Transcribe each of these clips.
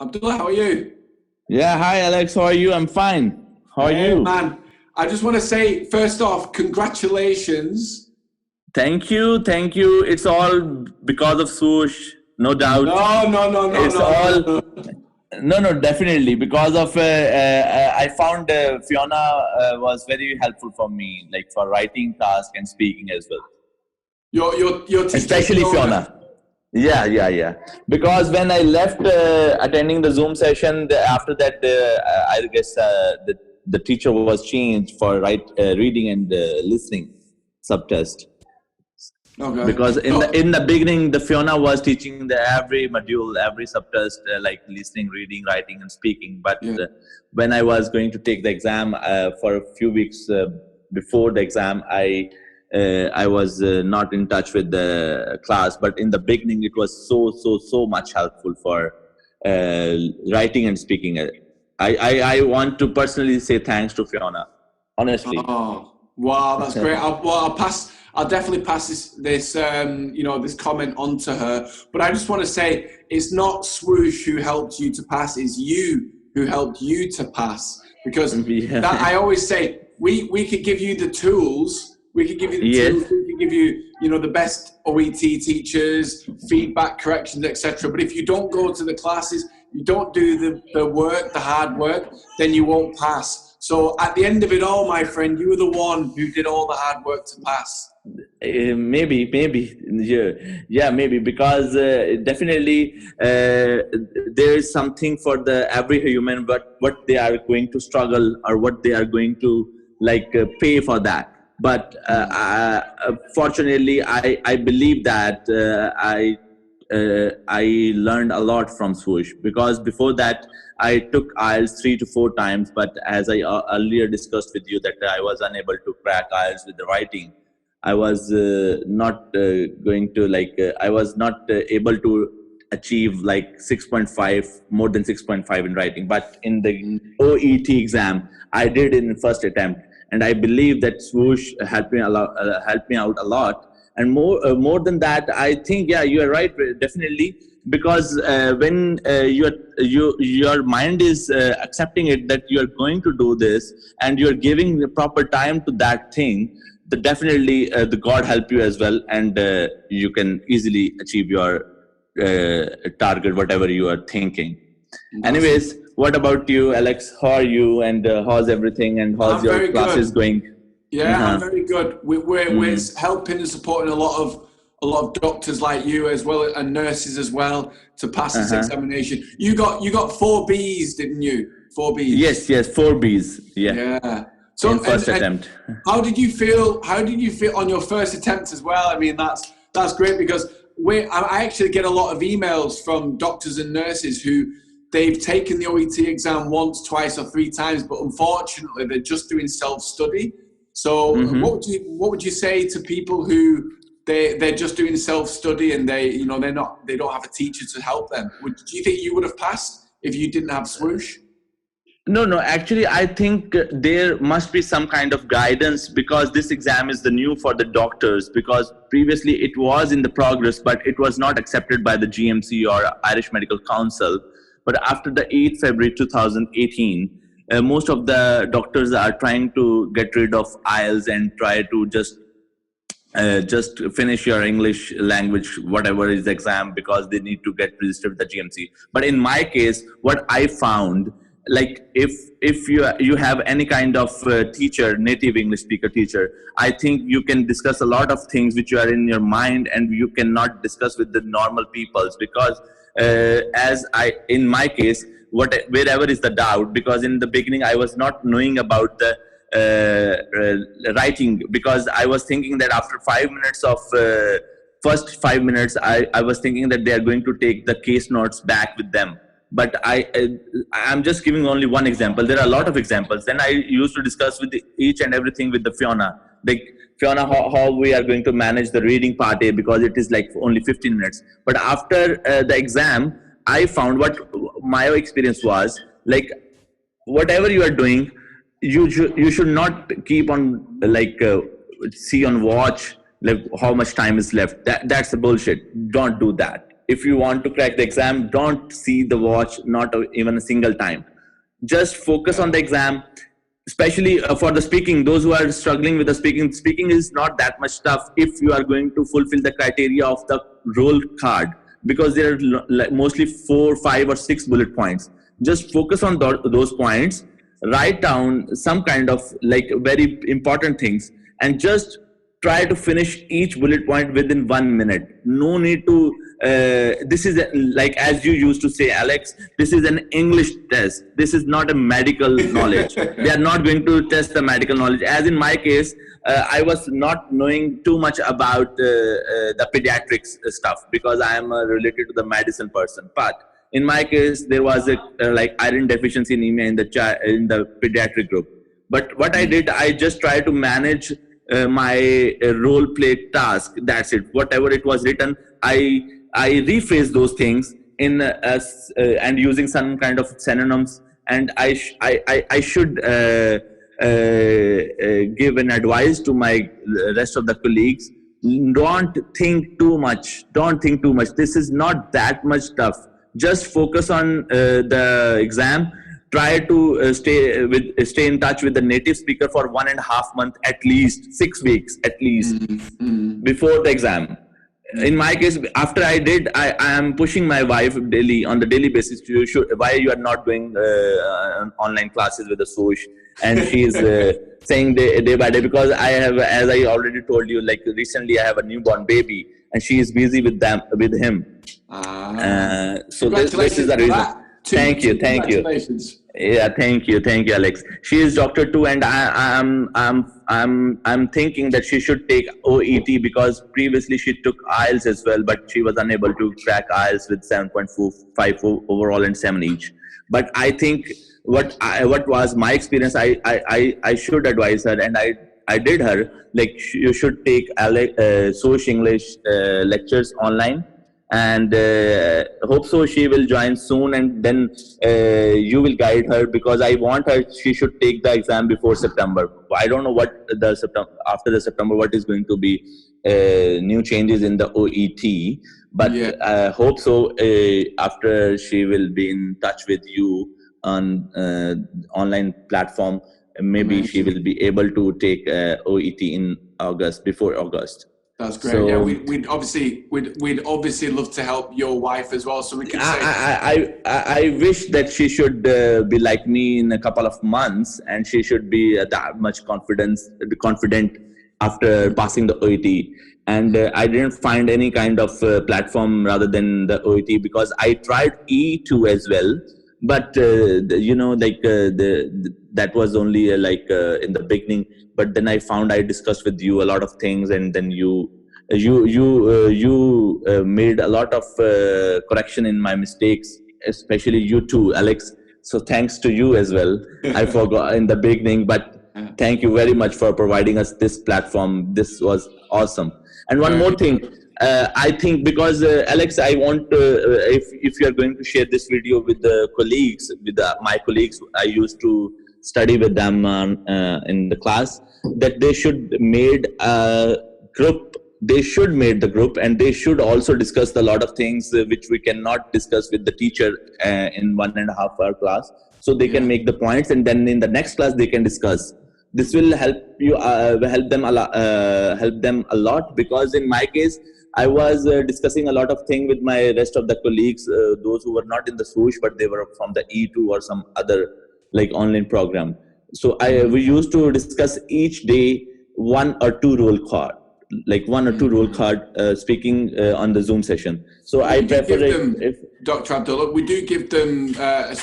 Abdullah, how are you? Yeah, hi Alex, how are you? I'm fine. How are Hey, you? man. I just want to say, first off, congratulations. Thank you, thank you. It's all because of Swoosh, no doubt. No, no, no, no, It's no, no, all no. no, definitely because of I found Fiona was very helpful for me, like for writing task and speaking as well. Your teacher, Especially Fiona. Fiona. Yeah. Because when I left attending the Zoom session, after that, I guess the teacher was changed for reading and listening subtest. Okay. Because in So, the beginning, the Fiona was teaching the every module, every subtest, like listening, reading, writing, and speaking. But yeah. when I was going to take the exam for a few weeks before the exam, I was not in touch with the class. But in the beginning, it was so much helpful for writing and speaking. I want to personally say thanks to Fiona, honestly. Oh, wow, that's great. I'll pass. I'll definitely pass this this comment on to her. But I just want to say, it's not Swoosh who helped you to pass. It's you who helped you to pass. Because Yeah. that I always say, we could give you the tools. We could give you the Yes. tools. We could give you, the best OET teachers, feedback, corrections, etc. But if you don't go to the classes, you don't do the work, the hard work, then you won't pass. So at the end of it all, my friend, you were the one who did all the hard work to pass. Maybe, yeah, maybe because definitely there is something for the every human, but what they are going to struggle or what they are going to pay for that. But fortunately, I believe that I learned a lot from Swoosh, because before that I took IELTS 3 to 4 times, but as I earlier discussed with you that I was unable to crack IELTS with the writing. I was not going to I was not able to achieve like 6.5, more than 6.5 in writing. But in the OET exam, I did in first attempt, and I believe that Swoosh helped me out a lot. And more than that, I think, yeah, you are right, definitely, because when your mind is accepting it that you are going to do this, and you are giving the proper time to that thing, definitely the God help you as well, and you can easily achieve your target, whatever you are thinking. Anyways, what about you, Alex? How are you, and how's everything, and how's I'm your very classes good. going? Yeah, I'm Uh-huh. very good. We're helping and supporting a lot of doctors like you as well, and nurses as well, to pass this Uh-huh. examination. You got 4B's, didn't you? 4B's. Yes, 4B's, yeah, Yeah. in So first and attempt. how did you feel? How did you feel on your first attempt as well? I mean, that's great, because I actually get a lot of emails from doctors and nurses who they've taken the OET exam once, twice, or 3 times, but unfortunately they're just doing self-study. So what would you say to people who they're just doing self-study, and they don't have a teacher to help them? Do you think you would have passed if you didn't have Swoosh? No. Actually, I think there must be some kind of guidance, because this exam is the new for the doctors. Because previously it was in the progress, but it was not accepted by the GMC or Irish Medical Council. But after the 8th February 2018, most of the doctors are trying to get rid of IELTS and try to just finish your English language, whatever is the exam, because they need to get registered with the GMC. But in my case, what I found, like if you have any kind of teacher, native English speaker teacher, I think you can discuss a lot of things which are in your mind and you cannot discuss with the normal peoples. Because as I in my case, wherever is the doubt, because in the beginning I was not knowing about the writing, because I was thinking that after 5 minutes of first 5 minutes, I was thinking that they are going to take the case notes back with them. But I'm just giving only one example. There are a lot of examples. Then I used to discuss with each and everything with the Fiona. Like, Fiona, how we are going to manage the reading part A, because it is like only 15 minutes. But after the exam, I found what my experience was like, whatever you are doing, you should not keep on see on watch like how much time is left. That's the bullshit. Don't do that. if you want to crack the exam, don't see the watch, not even a single time. Just focus on the exam, especially for the speaking. Those who are struggling with the speaking is not that much tough if you are going to fulfill the criteria of the roll card, because there are mostly 4, 5 or 6 bullet points. Just focus on those points, write down some kind of like very important things, and just try to finish each bullet point within 1 minute. No need to this is like, as you used to say, Alex, this is an English test. This is not a medical knowledge. They are not going to test the medical knowledge. As in my case, I was not knowing too much about the pediatrics stuff, because I am related to the medicine person. But in my case, there was a like iron deficiency anemia in the pediatric group. But what I did, I just tried to manage my role play task. That's it. Whatever it was written, I rephrase those things in and using some kind of synonyms. And I should give an advice to my rest of the colleagues. Don't think too much. Don't think too much. This is not that much tough. Just focus on the exam. Try to stay in touch with the native speaker for 1.5 months at least, 6 weeks at least, before the exam. In my case, after I did, I am pushing my wife daily, on the daily basis, why you are not doing online classes with the Swoosh, and she is saying day by day, because I have, as I already told you, like recently I have a newborn baby, and she is busy with him. So this is the reason. Thank you. Yeah, thank you, Alex. She is doctor too, and I'm thinking that she should take OET, because previously she took IELTS as well, but she was unable to crack IELTS with 7.5 overall and 7 each. But I think what was my experience, I should advise her, and I did her, like, you should take Swoosh English lectures online. And hope so she will join soon, and then you will guide her, because I want her, she should take the exam before September. I don't know what after the September, what is going to be new changes in the OET, but I hope so after she will be in touch with you on online platform, maybe she will be able to take OET in August, before August. That's great. So, yeah, we'd obviously love to help your wife as well. So we can I wish that she should be like me in a couple of months, and she should be that much confident after passing the OET. And I didn't find any kind of platform rather than the OET, because I tried E2 as well, but that was only in the beginning. But then I discussed with you a lot of things, and then you made a lot of correction in my mistakes, especially you too, Alex. So thanks to you as well. I forgot in the beginning, but thank you very much for providing us this platform. This was awesome. And one more thing, I think, because Alex, I want if you are going to share this video with the colleagues, my colleagues, I used to study with them in the class, that they should made a group. They should made the group, and they should also discuss a lot of things which we cannot discuss with the teacher in 1.5 hour class. So they can make the points, and then in the next class they can discuss. This will help you, help them a lot, because in my case, I was discussing a lot of things with my rest of the colleagues, those who were not in the Swoosh, but they were from the E2 or some other like online program. So we used to discuss each day 1 or 2 roll card, speaking on the Zoom session. So I prefer if Dr. Abdullah, we do give them,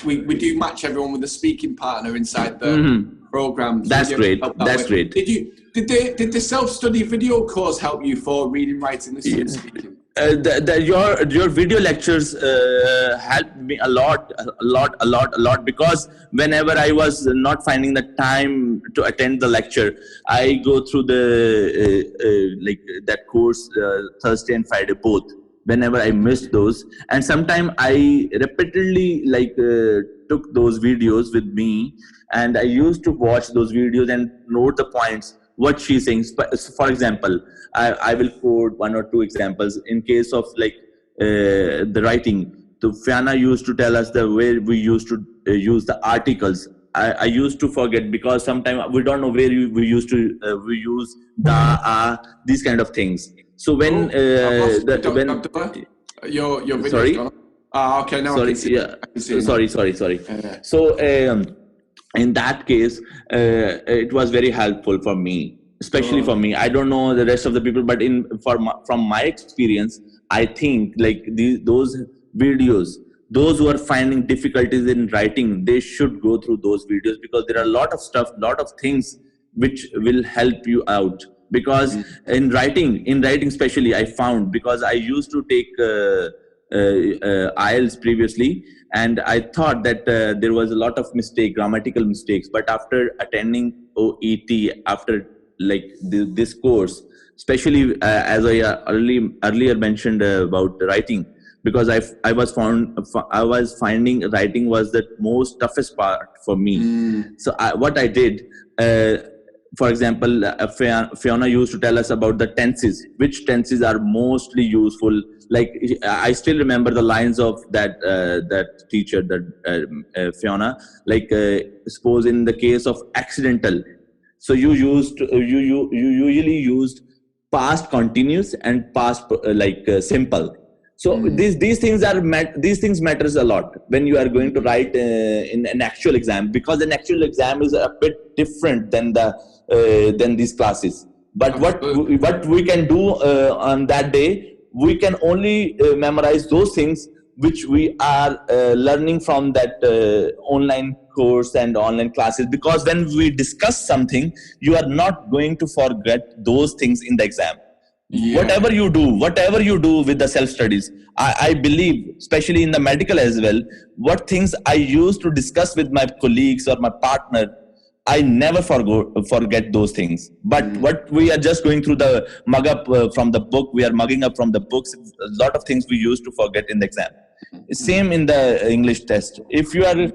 we do match everyone with a speaking partner inside the program. So that's great. That's great. Did the self-study video course help you for reading, writing, listening, and speaking? Your video lectures helped me a lot, because whenever I was not finding the time to attend the lecture, I go through the that course Thursday and Friday both. Whenever I missed those, and sometimes I repeatedly took those videos with me, and I used to watch those videos and note the points, what she's saying. For example, I will quote 1 or 2 examples. In case of the writing. So Fiona used to tell us the way we used to use the articles. I used to forget because sometimes we don't know where we used to we use the these kind of things. So when your video's sorry, gone. Okay, now sorry, I can see yeah, I can see sorry. So in that case, it was very helpful for me, especially for me. I don't know the rest of the people, but from my experience, I think like those videos, those who are finding difficulties in writing, they should go through those videos, because there are a lot of stuff, lot of things which will help you out. Because in writing especially, I found, because I used to take IELTS previously, and I thought that there was a lot of grammatical mistakes. But after attending OET, after like this course, especially as I earlier mentioned about writing, because I was finding writing was the most toughest part for me. So what I did, for example, Fiona used to tell us about the tenses, which tenses are mostly useful. Like I still remember the lines of that teacher, that Fiona. Like suppose in the case of accidental, so you usually used past continuous and past simple. So these things matters a lot when you are going to write in an actual exam, because an actual exam is a bit different than these classes. But what we can do on that day, we can only memorize those things which we are learning from that online course and online classes. Because when we discuss something, you are not going to forget those things in the exam. Whatever you do with the self studies, I believe, especially in the medical as well, what things I used to discuss with my colleagues or my partner, I never forget those things. But what we are just going through the mug up from the book, we are mugging up from the books. A lot of things we used to forget in the exam. Same in the English test. If you are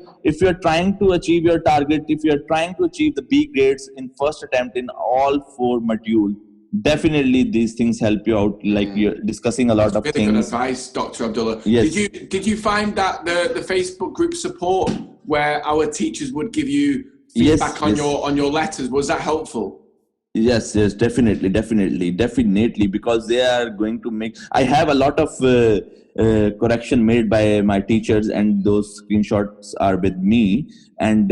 trying to achieve your target, if you are trying to achieve the B grades in first attempt in all 4 modules, definitely these things help you out. Like you're discussing a lot of really things. Good advice, Dr. Abdullah. Yes. Did you find that the Facebook group support where our teachers would give you feedback on your letters, was that helpful? Yes, definitely, because they are going to make. I have a lot of correction made by my teachers, and those screenshots are with me. And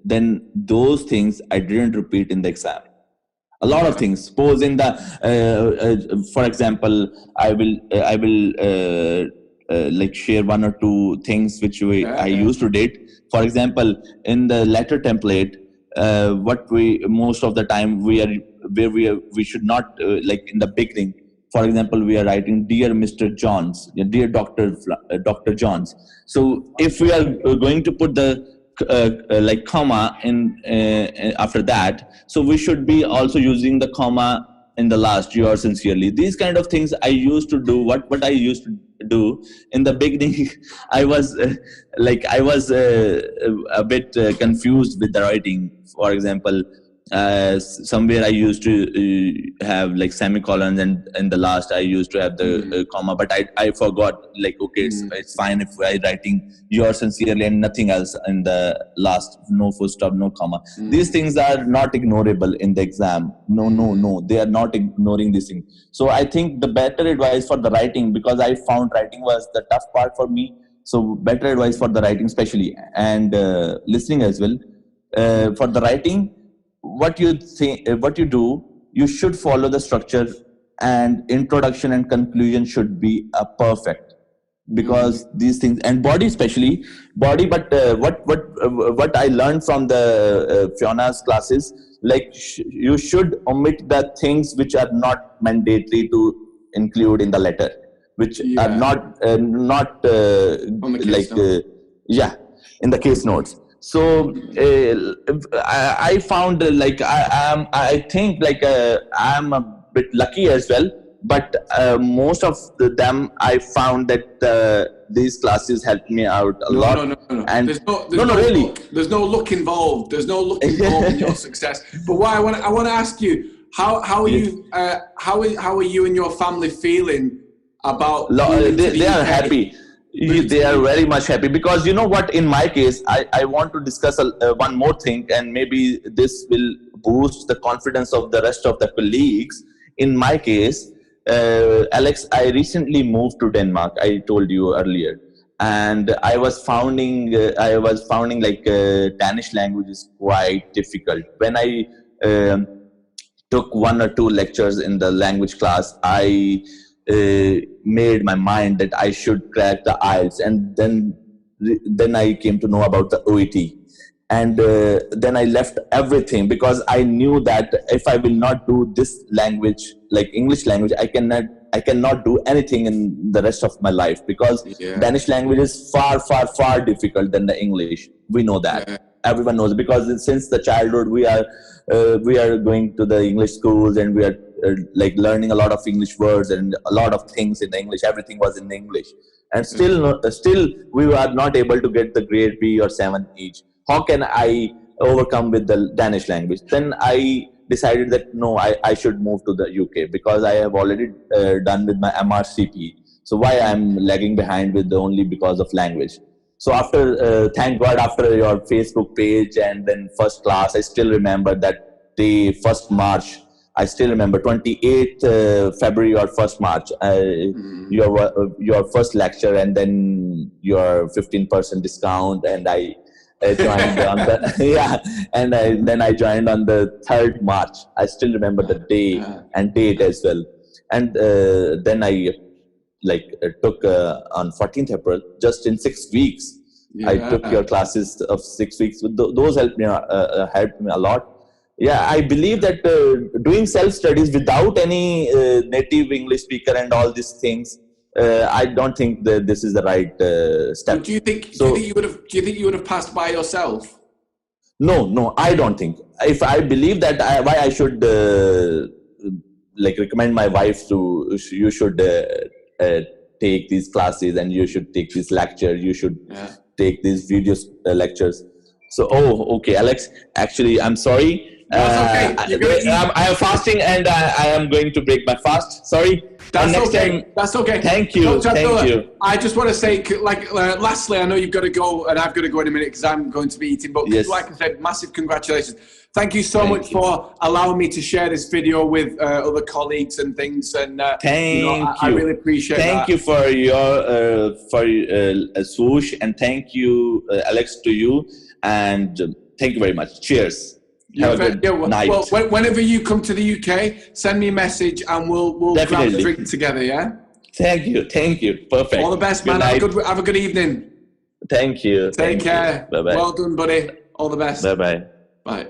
then those things I didn't repeat in the exam. A lot of things. Suppose in the, for example, I will like share 1 or 2 things which I used to date. For example, in the letter template, what we most of the time we should not like in the beginning. For example, we are writing Dear Mr. Johns, Dear Dr. Johns. So if we are going to put the like comma in after that, so we should be also using the comma in the last, yours sincerely. These kind of things I used to do. What I used to do in the beginning, I was a bit confused with the writing. For example, somewhere I used to have like semicolons, and in the last I used to have the comma, but I forgot, like, okay, it's fine if I writing yours sincerely and nothing else in the last, no full stop, no comma. These things are not ignorable in the exam. No, they are not ignoring this thing. So I think the better advice for the writing, because I found writing was the tough part for me, so better advice for the writing especially, and listening as well. For the writing, what you do, you should follow the structure, and introduction and conclusion should be perfect, because these things, and body especially body. But what I learned from the Fiona's classes, like you should omit the things which are not mandatory to include in the letter, which are not like in the case notes. So I found like I think like I'm a bit lucky as well, but most of them I found that these classes helped me out a lot. No. And there's no really. There's no luck involved. There's no luck involved in your success. But what I want to ask you, how are you and your family feeling about they are happy. They are very much happy because you know what, in my case, I want to discuss one more thing, and maybe this will boost the confidence of the rest of the colleagues. In my case, Alex, I recently moved to Denmark. I told you earlier, and I was finding like Danish language is quite difficult. When I took one or two lectures in the language class, I made my mind that I should crack the IELTS, and then I came to know about the OET, and then I left everything because I knew that if I will not do this language, like English language, I cannot do anything in the rest of my life, because Danish language is far difficult than the English. We know that. Everyone knows, because since the childhood we are going to the English schools, and we are like learning a lot of English words and a lot of things in English. Everything was in English, and still we are not able to get the grade B or 7 each. How can I overcome with the Danish language? Then I decided that no, I should move to the UK, because I have already done with my MRCP. So why I'm lagging behind with only because of language? So after, thank God, after your Facebook page and then first class, I still remember that day, 1st March. I still remember 28th February or 1st March, your first lecture, and then your 15% discount, and I joined on the then I joined on the 3rd March. I still remember the day and date as well, and then I took on 14th April, just in 6 weeks. I took your classes of 6 weeks. Those helped me a lot. Yeah, I believe that doing self-studies without any native English speaker and all these things, I don't think that this is the right step. Do you think you would have passed by yourself? No, I don't think. If I believe that, why I should recommend my wife to, you should take these classes, and you should take this lecture. You should take these videos lectures. So, okay, Alex. Actually, I'm sorry. That's okay. I am fasting, and I am going to break my fast. Sorry. That's okay. That's okay. Thank you. Thank you. I just want to say, lastly, I know you've got to go, and I've got to go in a minute because I'm going to be eating. But like I said, massive congratulations. Thank you so much for allowing me to share this video with other colleagues and things. And I really appreciate that. Thank you for your Swoosh, and thank you, Alex, to you, and thank you very much. Cheers. Have a good night. Well, whenever you come to the UK, send me a message, and we'll grab a drink together. Yeah. Thank you. Perfect. All the best, man. Have a good evening. Thank you. Take care. Bye bye. Well done, buddy. All the best. Bye bye. Bye.